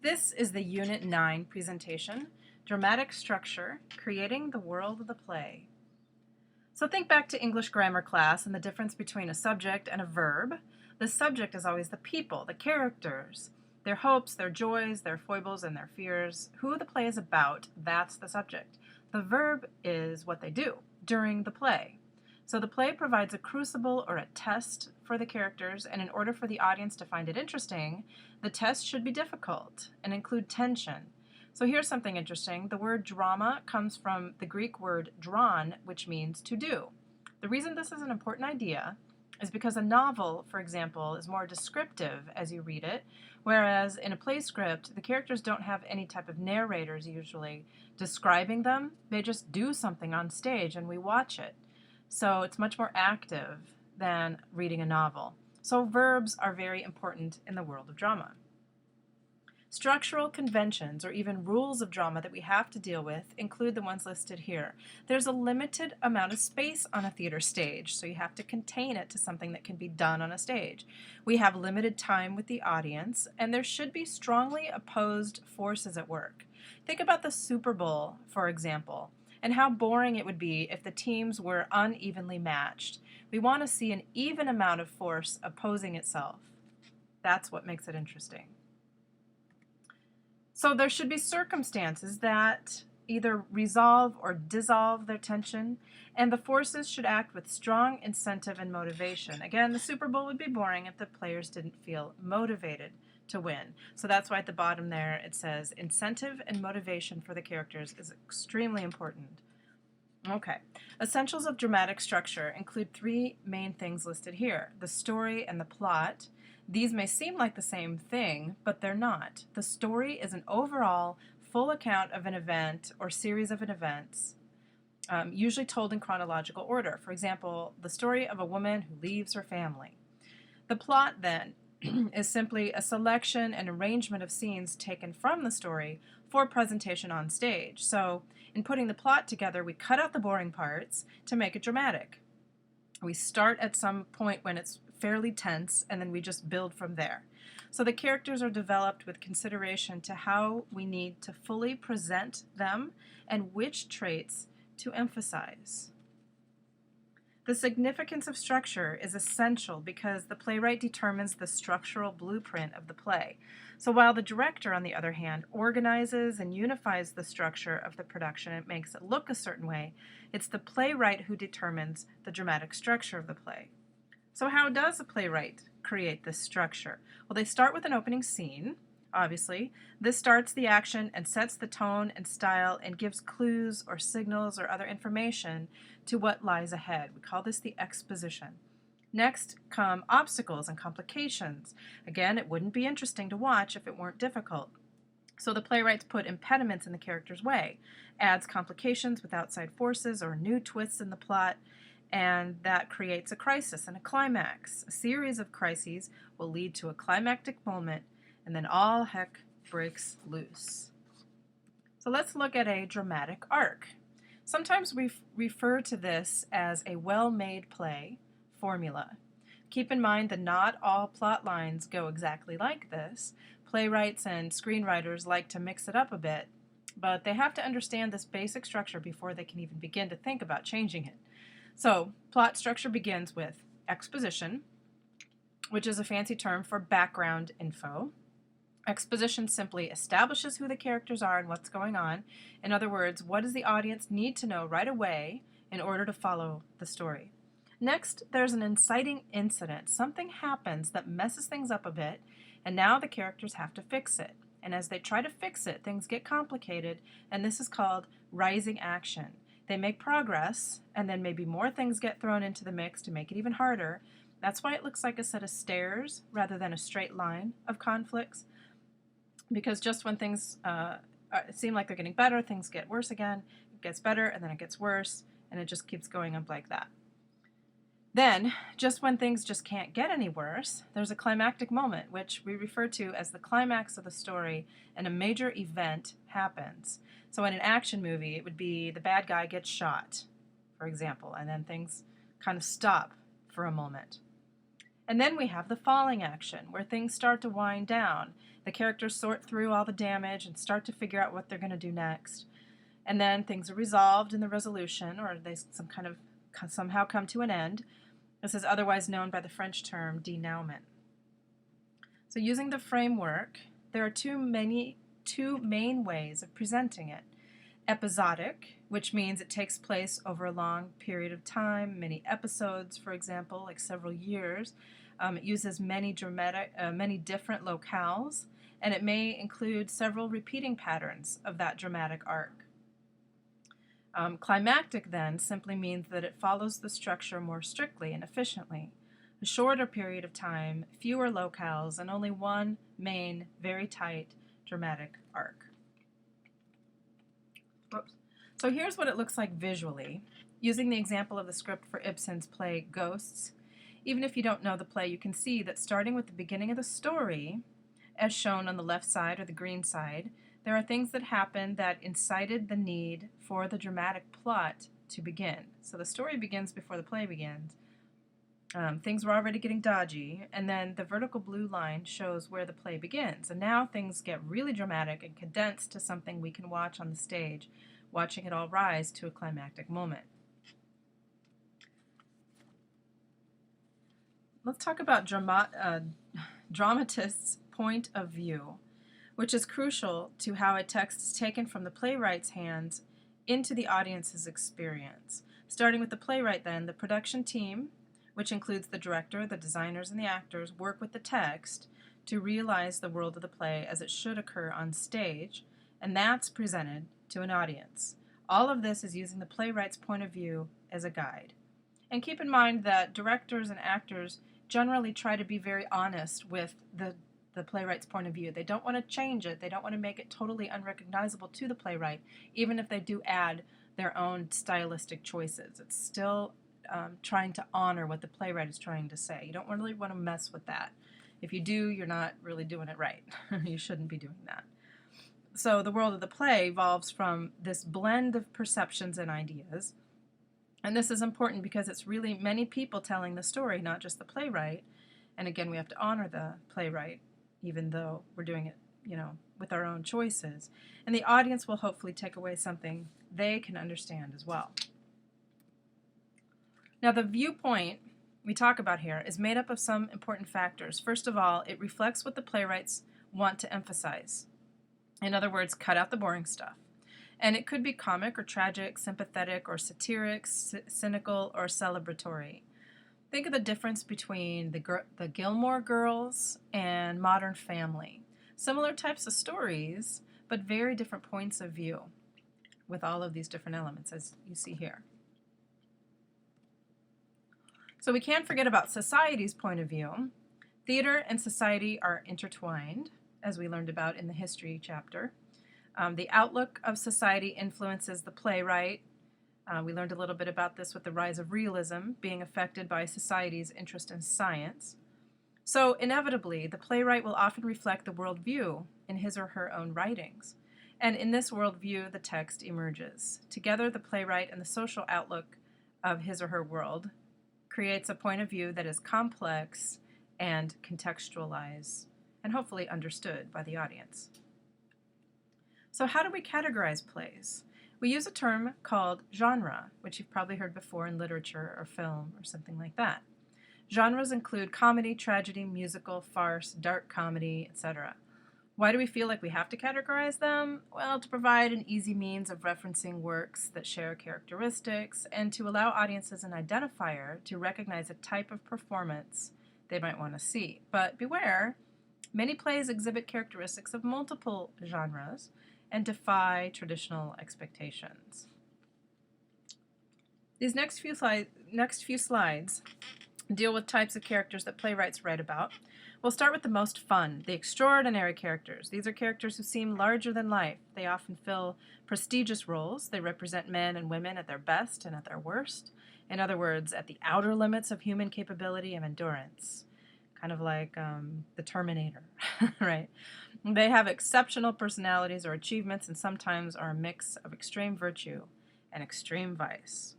This is the Unit 9 presentation, Dramatic Structure, Creating the World of the Play. So think back to English grammar class and the difference between a subject and a verb. The subject is always the people, the characters, their hopes, their joys, their foibles, and their fears. Who the play is about, that's the subject. The verb is what they do during the play. So the play provides a crucible or a test for the characters, and in order for the audience to find it interesting, the test should be difficult and include tension. So here's something interesting. The word drama comes from the Greek word drawn, which means to do. The reason this is an important idea is because a novel, for example, is more descriptive as you read it, whereas in a play script, the characters don't have any type of narrators usually describing them. They just do something on stage and we watch it. So it's much more active than reading a novel. So verbs are very important in the world of drama. Structural conventions, or even rules of drama that we have to deal with, include the ones listed here. There's a limited amount of space on a theater stage, so you have to contain it to something that can be done on a stage. We have limited time with the audience, and there should be strongly opposed forces at work. Think about the Super Bowl, for example, and how boring it would be if the teams were unevenly matched. We want to see an even amount of force opposing itself. That's what makes it interesting. So there should be circumstances that either resolve or dissolve their tension, and the forces should act with strong incentive and motivation. Again, the Super Bowl would be boring if the players didn't feel motivated to win. So that's why at the bottom there it says incentive and motivation for the characters is extremely important. Okay, essentials of dramatic structure include three main things listed here: the story and the plot. These may seem like the same thing, but they're not. The story is an overall full account of an event or series of events, usually told in chronological order. For example, the story of a woman who leaves her family. The plot, then, is simply a selection and arrangement of scenes taken from the story for presentation on stage. So, in putting the plot together, we cut out the boring parts to make it dramatic. We start at some point when it's fairly tense, and then we just build from there. So the characters are developed with consideration to how we need to fully present them and which traits to emphasize. The significance of structure is essential because the playwright determines the structural blueprint of the play. So while the director, on the other hand, organizes and unifies the structure of the production, it makes it look a certain way, it's the playwright who determines the dramatic structure of the play. So how does a playwright create this structure? Well, they start with an opening scene, obviously. This starts the action and sets the tone and style and gives clues or signals or other information to what lies ahead. We call this the exposition. Next come obstacles and complications. Again, it wouldn't be interesting to watch if it weren't difficult. So the playwrights put impediments in the character's way, adds complications with outside forces or new twists in the plot, and that creates a crisis and a climax. A series of crises will lead to a climactic moment, and then all heck breaks loose. So let's look at a dramatic arc. Sometimes we refer to this as a well-made play formula. Keep in mind that not all plot lines go exactly like this. Playwrights and screenwriters like to mix it up a bit, but they have to understand this basic structure before they can even begin to think about changing it. So, plot structure begins with exposition, which is a fancy term for background info. Exposition simply establishes who the characters are and what's going on. In other words, what does the audience need to know right away in order to follow the story? Next, there's an inciting incident. Something happens that messes things up a bit, and now the characters have to fix it. And as they try to fix it, things get complicated, and this is called rising action. They make progress, and then maybe more things get thrown into the mix to make it even harder. That's why it looks like a set of stairs rather than a straight line of conflicts, because just when things seem like they're getting better, things get worse again. It gets better, and then it gets worse, and it just keeps going up like that. Then, just when things just can't get any worse, there's a climactic moment, which we refer to as the climax of the story, and a major event happens. So in an action movie, it would be the bad guy gets shot, for example, and then things kind of stop for a moment. And then we have the falling action, where things start to wind down. The characters sort through all the damage and start to figure out what they're going to do next. And then things are resolved in the resolution, or they somehow come to an end. This is otherwise known by the French term denouement. So using the framework, there are two main ways of presenting it. Episodic, which means it takes place over a long period of time, many episodes, for example, like several years. It uses many different locales, and it may include several repeating patterns of that dramatic arc. Climactic, then, simply means that it follows the structure more strictly and efficiently. A shorter period of time, fewer locales, and only one main, very tight dramatic arc. Whoops. So here's what it looks like visually. Using the example of the script for Ibsen's play Ghosts, even if you don't know the play, you can see that starting with the beginning of the story, as shown on the left side or the green side, there are things that happen that incited the need for the dramatic plot to begin. So the story begins before the play begins. Things were already getting dodgy, and then the vertical blue line shows where the play begins. And now things get really dramatic and condensed to something we can watch on the stage, watching it all rise to a climactic moment. Let's talk about dramatist's point of view, which is crucial to how a text is taken from the playwright's hands into the audience's experience. Starting with the playwright, then, the production team, which includes the director, the designers, and the actors, work with the text to realize the world of the play as it should occur on stage, and that's presented to an audience. All of this is using the playwright's point of view as a guide. And keep in mind that directors and actors generally try to be very honest with the playwright's point of view. They don't want to change it. They don't want to make it totally unrecognizable to the playwright, even if they do add their own stylistic choices. It's still trying to honor what the playwright is trying to say. You don't really want to mess with that. If you do, you're not really doing it right. You shouldn't be doing that. So the world of the play evolves from this blend of perceptions and ideas. And this is important because it's really many people telling the story, not just the playwright. And again, we have to honor the playwright, even though we're doing it, with our own choices. And the audience will hopefully take away something they can understand as well. Now, the viewpoint we talk about here is made up of some important factors. First of all, it reflects what the playwrights want to emphasize. In other words, cut out the boring stuff. And it could be comic or tragic, sympathetic or satiric, cynical or celebratory. Think of the difference between the Gilmore Girls and Modern Family. Similar types of stories, but very different points of view with all of these different elements, as you see here. So we can't forget about society's point of view. Theater and society are intertwined, as we learned about in the history chapter. The outlook of society influences the playwright. We learned a little bit about this with the rise of realism being affected by society's interest in science. So inevitably, the playwright will often reflect the worldview in his or her own writings. And in this worldview, the text emerges. Together, the playwright and the social outlook of his or her world creates a point of view that is complex and contextualized and hopefully understood by the audience. So how do we categorize plays? We use a term called genre, which you've probably heard before in literature or film or something like that. Genres include comedy, tragedy, musical, farce, dark comedy, etc. Why do we feel like we have to categorize them? Well, to provide an easy means of referencing works that share characteristics and to allow audiences an identifier to recognize a type of performance they might want to see. But beware, many plays exhibit characteristics of multiple genres and defy traditional expectations. These next few slides deal with types of characters that playwrights write about. We'll start with the most fun, the extraordinary characters. These are characters who seem larger than life. They often fill prestigious roles. They represent men and women at their best and at their worst. In other words, at the outer limits of human capability and endurance. Kind of like the Terminator, right? They have exceptional personalities or achievements and sometimes are a mix of extreme virtue and extreme vice.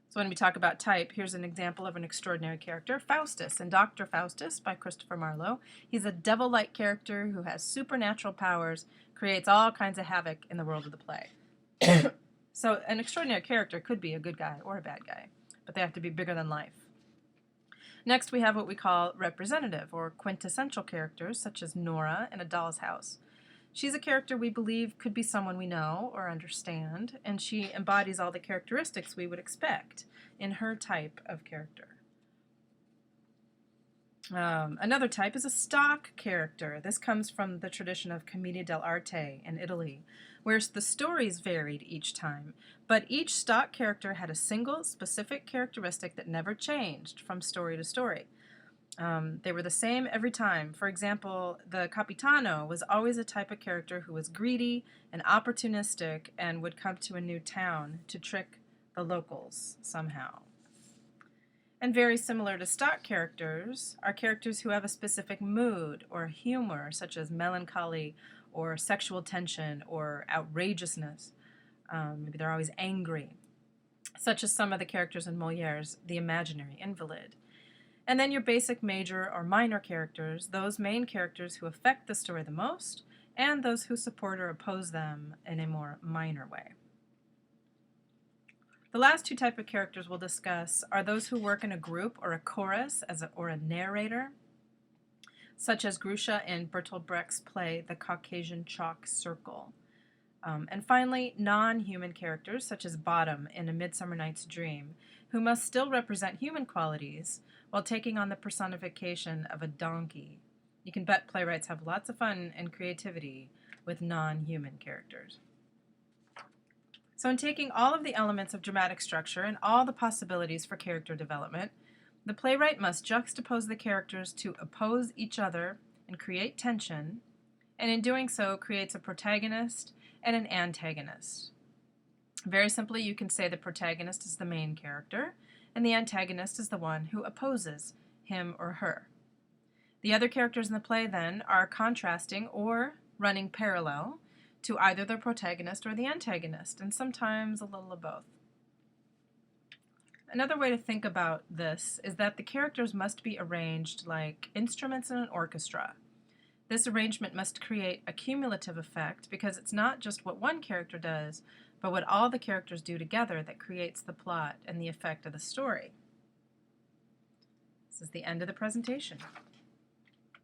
So when we talk about type, here's an example of an extraordinary character, Faustus, in Dr. Faustus by Christopher Marlowe. He's a devil-like character who has supernatural powers, creates all kinds of havoc in the world of the play. So an extraordinary character could be a good guy or a bad guy, but they have to be bigger than life. Next, we have what we call representative or quintessential characters, such as Nora in A Doll's House. She's a character we believe could be someone we know or understand, and she embodies all the characteristics we would expect in her type of character. Another type is a stock character. This comes from the tradition of Commedia dell'arte in Italy, where the stories varied each time, but each stock character had a single specific characteristic that never changed from story to story. They were the same every time. For example, the Capitano was always a type of character who was greedy and opportunistic and would come to a new town to trick the locals somehow. And very similar to stock characters are characters who have a specific mood or humor, such as melancholy or sexual tension or outrageousness. Maybe they're always angry, such as some of the characters in Molière's The Imaginary Invalid. And then your basic major or minor characters, those main characters who affect the story the most, and those who support or oppose them in a more minor way. The last two types of characters we'll discuss are those who work in a group or a chorus or a narrator, such as Groucha in Bertolt Brecht's play The Caucasian Chalk Circle. And finally, non-human characters, such as Bottom in A Midsummer Night's Dream, who must still represent human qualities while taking on the personification of a donkey. You can bet playwrights have lots of fun and creativity with non-human characters. So in taking all of the elements of dramatic structure and all the possibilities for character development, the playwright must juxtapose the characters to oppose each other and create tension, and in doing so creates a protagonist and an antagonist. Very simply, you can say the protagonist is the main character, and the antagonist is the one who opposes him or her. The other characters in the play, then, are contrasting or running parallel to either the protagonist or the antagonist, and sometimes a little of both. Another way to think about this is that the characters must be arranged like instruments in an orchestra. This arrangement must create a cumulative effect because it's not just what one character does, but what all the characters do together that creates the plot and the effect of the story. This is the end of the presentation.